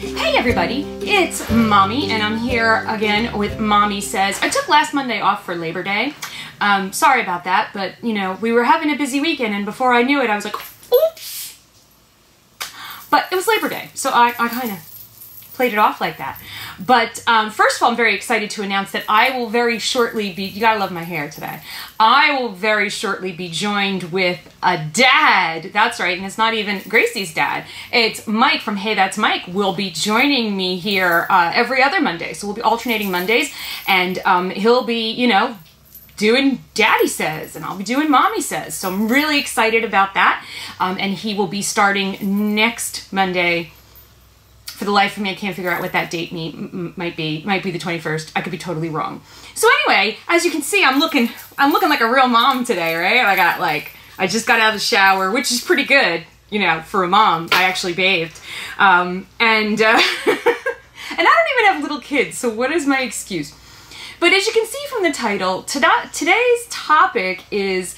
Hey everybody, it's Mommy, and I'm here again with Mommy Says. I took last Monday off for Labor Day. Sorry about that, but you know, we were having a busy weekend, and before I knew it, I was like, oops. But it was Labor Day, so I kind of played it off like that. But first of all, I'm very excited to announce that I will very shortly be, you gotta love my hair today, I will very shortly be joined with a dad. That's right, and it's not even Gracie's dad. It's Mike from Hey That's Mike will be joining me here every other Monday. So we'll be alternating Mondays, and he'll be, you know, doing Daddy Says, and I'll be doing Mommy Says. So I'm really excited about that. And he will be starting next Monday. For the life of me, I can't figure out what that date might be. Might be the 21st. I could be totally wrong. So anyway, as you can see, I'm looking like a real mom today, right? I just got out of the shower, which is pretty good, you know, for a mom. I actually bathed, and and I don't even have little kids, so what is my excuse? But as you can see from the title, today's topic is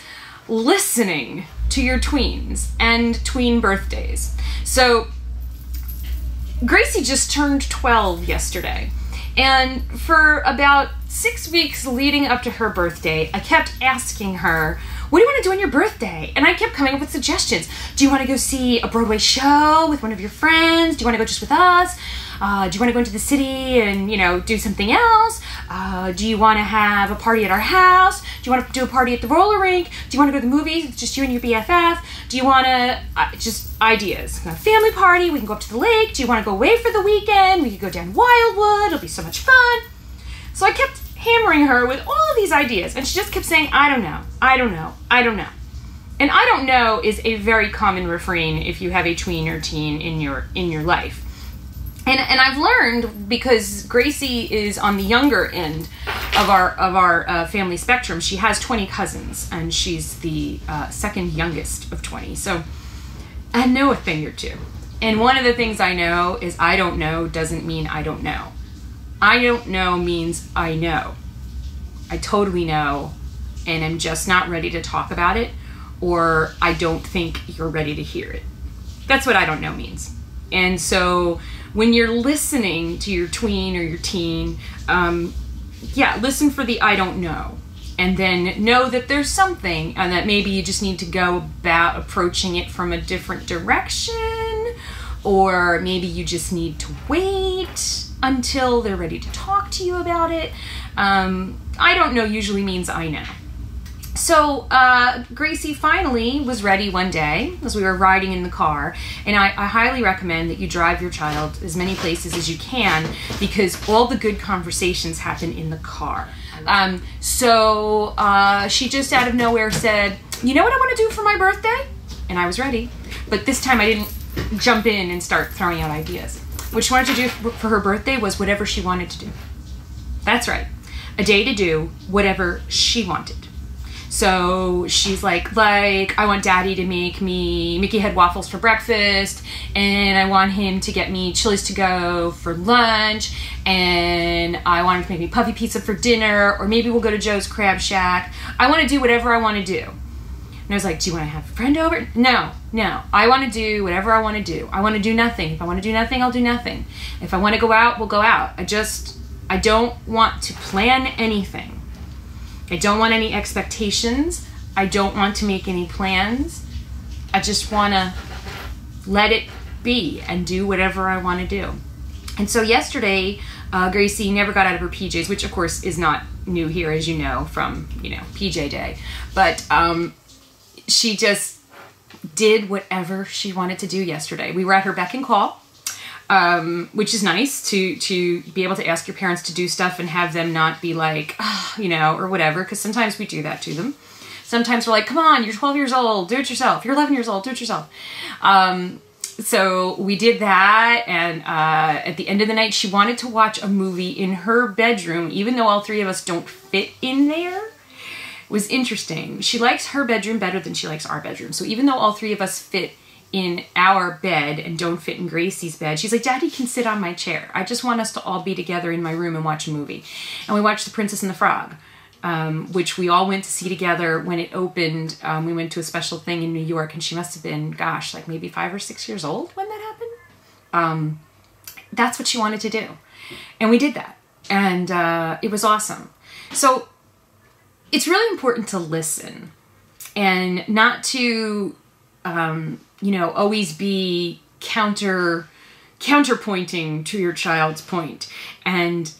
listening to your tweens and tween birthdays. So Gracie just turned 12 yesterday, and for about 6 weeks leading up to her birthday, I kept asking her, what do you want to do on your birthday? And I kept coming up with suggestions. Do you want to go see a Broadway show with one of your friends? Do you want to go just with us? Do you want to go into the city and, you know, do something else? Do you want to have a party at our house? Do you want to do a party at the roller rink? Do you want to go to the movies? It's just you and your BFF? Do you want to, just ideas. A family party, we can go up to the lake. Do you want to go away for the weekend? We could go down Wildwood, it'll be so much fun. So I kept hammering her with all of these ideas, and she just kept saying, I don't know, I don't know, I don't know. And I don't know is a very common refrain if you have a tween or teen in your life. And I've learned, because Gracie is on the younger end of our family spectrum. She has 20 cousins, and she's the second youngest of 20. So I know a thing or two. And one of the things I know is I don't know doesn't mean I don't know. I don't know means I know. I totally know, and I'm just not ready to talk about it, or I don't think you're ready to hear it. That's what I don't know means. And so when you're listening to your tween or your teen, yeah, listen for the I don't know. And then know that there's something, and that maybe you just need to go about approaching it from a different direction, or maybe you just need to wait until they're ready to talk to you about it. I don't know usually means I know. So Gracie finally was ready one day as we were riding in the car, and I highly recommend that you drive your child as many places as you can, because all the good conversations happen in the car. So she just out of nowhere said, you know what I want to do for my birthday? And I was ready, but this time I didn't jump in and start throwing out ideas. What she wanted to do for her birthday was whatever she wanted to do. That's right, a day to do whatever she wanted. So she's like, I want Daddy to make me Mickey head waffles for breakfast, and I want him to get me Chili's to go for lunch, and I want him to make me puffy pizza for dinner, or maybe we'll go to Joe's Crab Shack. I want to do whatever I want to do. And I was like, do you want to have a friend over? No. I want to do whatever I want to do. I want to do nothing. If I want to do nothing, I'll do nothing. If I want to go out, we'll go out. I don't want to plan anything. I don't want any expectations. I don't want to make any plans. I just want to let it be and do whatever I want to do. And so yesterday, Gracie never got out of her PJs, which of course is not new here, as you know, from, you know, PJ day. But she just did whatever she wanted to do yesterday. We were at her beck and call. Which is nice to be able to ask your parents to do stuff and have them not be like, oh, you know, or whatever, because sometimes we do that to them. Sometimes we're like, come on, you're 12 years old, do it yourself. You're 11 years old, do it yourself. So we did that, and at the end of the night, she wanted to watch a movie in her bedroom, even though all three of us don't fit in there. It was interesting. She likes her bedroom better than she likes our bedroom. So even though all three of us fit in our bed and don't fit in Gracie's bed, she's like, Daddy can sit on my chair. I just want us to all be together in my room and watch a movie. And we watched The Princess and the Frog, which we all went to see together when it opened. We went to a special thing in New York, and she must have been, gosh, like maybe 5 or 6 years old when that happened. that's what she wanted to do. And we did that. And it was awesome. So it's really important to listen and not to, always be counterpointing to your child's point, and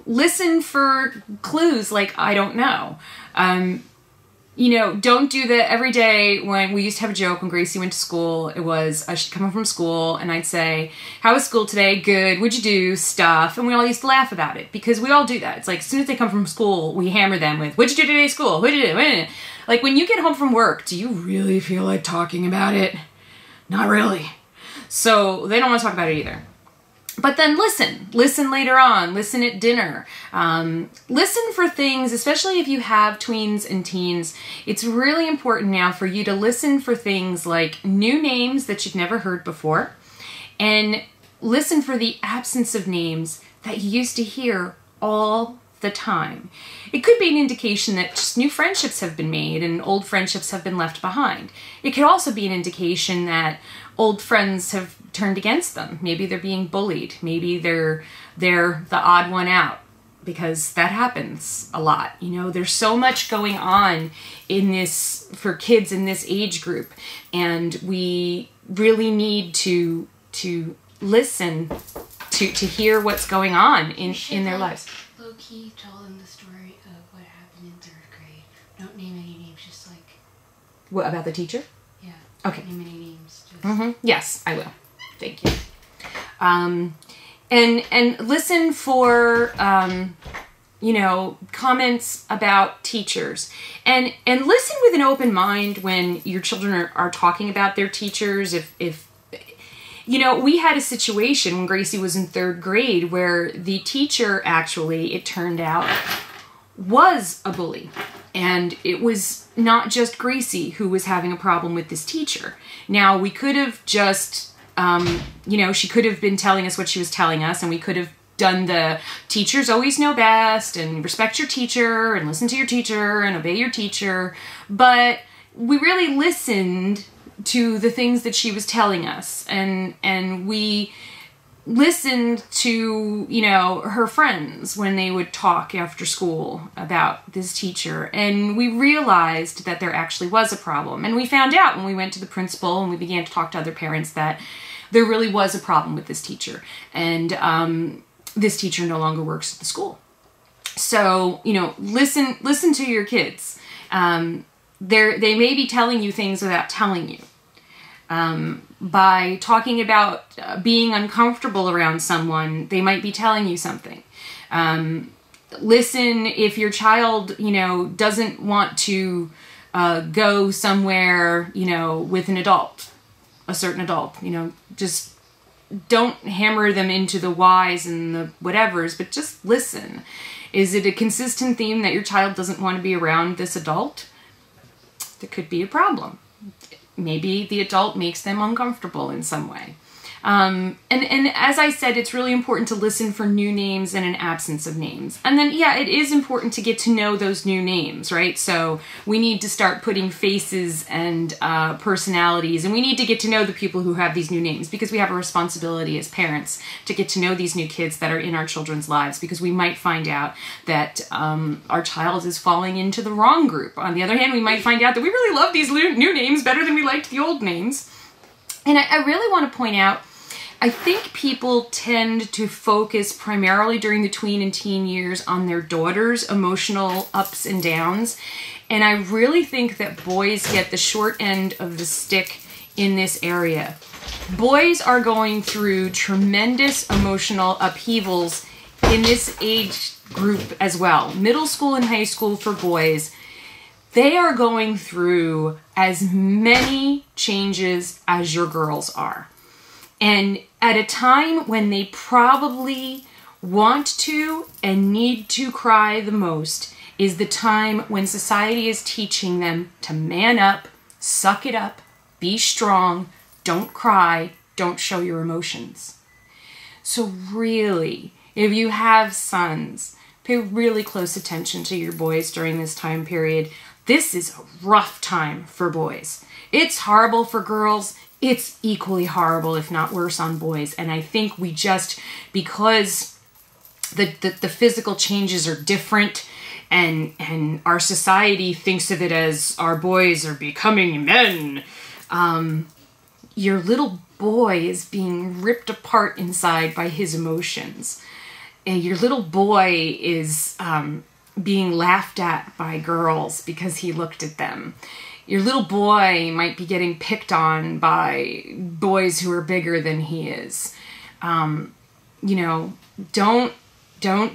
listen for clues like, I don't know. Don't do that every day. When we used to have a joke when Gracie went to school, it was, she'd come home from school and I'd say, how was school today? Good. What'd you do? Stuff. And we all used to laugh about it because we all do that. It's like, as soon as they come from school, we hammer them with, what'd you do today at school? What'd you do? Like, when you get home from work, do you really feel like talking about it? Not really. So they don't want to talk about it either. But then listen later on, listen at dinner, listen for things, especially if you have tweens and teens. It's really important now for you to listen for things like new names that you've never heard before, and listen for the absence of names that you used to hear all the time. It could be an indication that just new friendships have been made and old friendships have been left behind. It could also be an indication that old friends have turned against them. Maybe they're being bullied. Maybe they're the odd one out, because that happens a lot. There's so much going on in this for kids in this age group, and we really need to listen to hear what's going on in their lives. Low-key tell them the story of what happened in 3rd grade. Don't name any names, just like... What, about the teacher? Yeah. Okay. Don't name any names. Just... Yes, I will. Thank you. And listen for, comments about teachers. And listen with an open mind when your children are talking about their teachers. If we had a situation when Gracie was in 3rd grade where the teacher actually, it turned out, was a bully. And it was not just Gracie who was having a problem with this teacher. Now, we could have just, she could have been telling us what she was telling us, and we could have done the teachers always know best, and respect your teacher, and listen to your teacher, and obey your teacher. But we really listened to the things that she was telling us, and we listened to, her friends when they would talk after school about this teacher. And we realized that there actually was a problem. And we found out when we went to the principal and we began to talk to other parents that there really was a problem with this teacher. And this teacher no longer works at the school. So, listen to your kids. They may be telling you things without telling you. By talking about being uncomfortable around someone, they might be telling you something. Listen if your child, doesn't want to go somewhere, with an adult, a certain adult, just don't hammer them into the whys and the whatevers, but just listen. Is it a consistent theme that your child doesn't want to be around this adult? There could be a problem. Maybe the adult makes them uncomfortable in some way. And as I said, it's really important to listen for new names and an absence of names. And then, yeah, it is important to get to know those new names, right? So we need to start putting faces and personalities, and we need to get to know the people who have these new names, because we have a responsibility as parents to get to know these new kids that are in our children's lives, because we might find out that our child is falling into the wrong group. On the other hand, we might find out that we really love these new names better than we liked the old names. And I really want to point out, I think people tend to focus primarily during the tween and teen years on their daughters' emotional ups and downs. And I really think that boys get the short end of the stick in this area. Boys are going through tremendous emotional upheavals in this age group as well. Middle school and high school for boys, they are going through as many changes as your girls are. And at a time when they probably want to and need to cry the most is the time when society is teaching them to man up, suck it up, be strong, don't cry, don't show your emotions. So really, if you have sons, pay really close attention to your boys during this time period. This is a rough time for boys. It's horrible for girls. it's equally horrible, if not worse, on boys. And I think we just, because the physical changes are different, and our society thinks of it as our boys are becoming men, your little boy is being ripped apart inside by his emotions. And your little boy is being laughed at by girls because he looked at them. Your little boy might be getting picked on by boys who are bigger than he is. You know, don't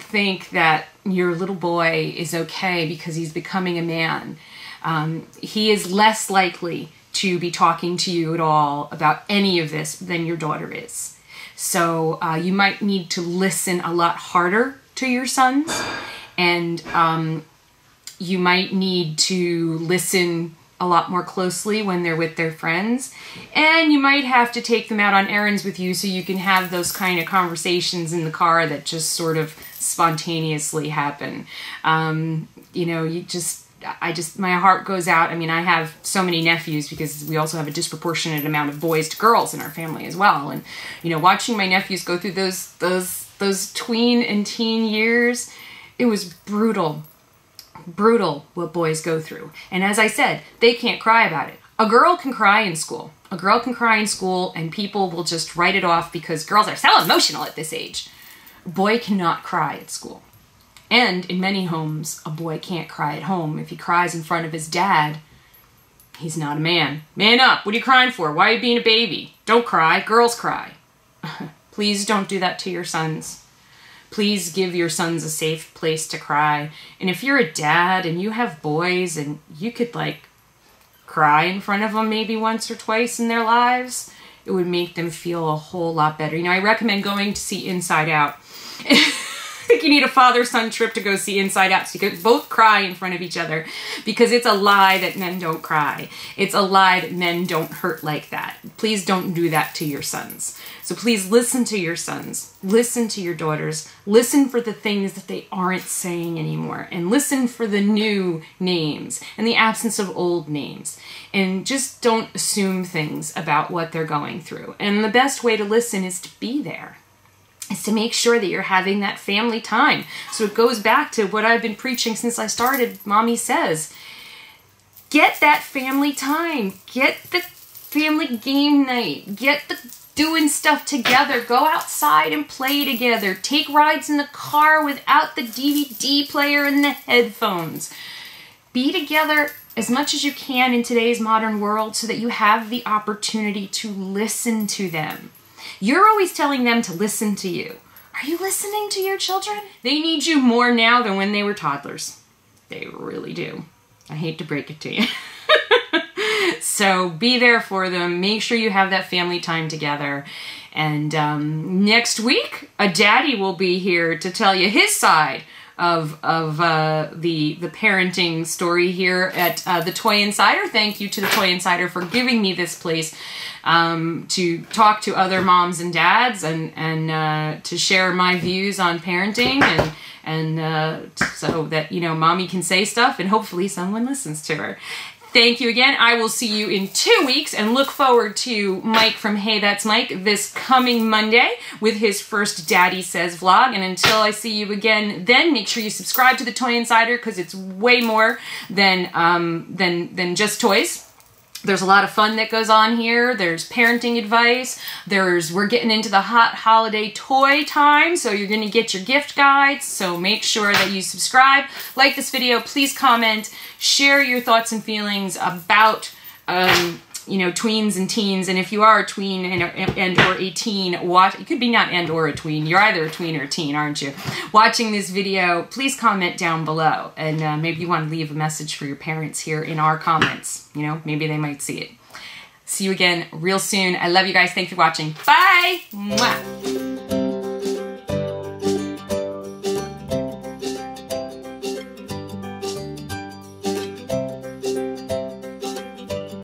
think that your little boy is okay because he's becoming a man. He is less likely to be talking to you at all about any of this than your daughter is. So you might need to listen a lot harder to your sons, and you might need to listen a lot more closely when they're with their friends, and you might have to take them out on errands with you so you can have those kind of conversations in the car that just sort of spontaneously happen. You know, my heart goes out. I mean, I have so many nephews because we also have a disproportionate amount of boys to girls in our family as well. And, you know, watching my nephews go through those tween and teen years, it was brutal what boys go through. And as I said, they can't cry about it. A girl can cry in school. A girl can cry in school and people will just write it off because girls are so emotional at this age. A boy cannot cry at school. And in many homes, a boy can't cry at home. If he cries in front of his dad, he's not a man. Man up. What are you crying for? Why are you being a baby? Don't cry. Girls cry. Please don't do that to your sons. Please give your sons a safe place to cry. And if you're a dad and you have boys and you could like cry in front of them maybe once or twice in their lives, it would make them feel a whole lot better. You know, I recommend going to see Inside Out. I think you need a father-son trip to go see Inside Out so you can both cry in front of each other, because it's a lie that men don't cry. It's a lie that men don't hurt like that. Please don't do that to your sons. So please listen to your sons. Listen to your daughters. Listen for the things that they aren't saying anymore. And listen for the new names and the absence of old names. And just don't assume things about what they're going through. And the best way to listen is to be there. Is to make sure that you're having that family time. So it goes back to what I've been preaching since I started, Mommy Says. Get that family time. Get the family game night. Get the doing stuff together. Go outside and play together. Take rides in the car without the DVD player and the headphones. Be together as much as you can in today's modern world so that you have the opportunity to listen to them. You're always telling them to listen to you. Are you listening to your children? They need you more now than when they were toddlers. They really do. I hate to break it to you. So be there for them. Make sure you have that family time together. And next week, a daddy will be here to tell you his side of the parenting story here at the Toy Insider. Thank you to the Toy Insider for giving me this place to talk to other moms and dads and to share my views on parenting and so that, you know, mommy can say stuff and hopefully someone listens to her. Thank you again. I will see you in 2 weeks and look forward to Mike from Hey That's Mike this coming Monday with his first Daddy Says vlog. And until I see you again then, make sure you subscribe to the Toy Insider because it's way more than just toys. There's a lot of fun that goes on here. There's parenting advice. We're getting into the hot holiday toy time, so you're gonna get your gift guides. So make sure that you subscribe, like this video, please comment, share your thoughts and feelings about you know, tweens and teens. And if you are a tween and or a teen, it could be not and or a tween. You're either a tween or a teen, aren't you? Watching this video, please comment down below. And maybe you want to leave a message for your parents here in our comments. You know, maybe they might see it. See you again real soon. I love you guys. Thanks for watching. Bye! Mwah.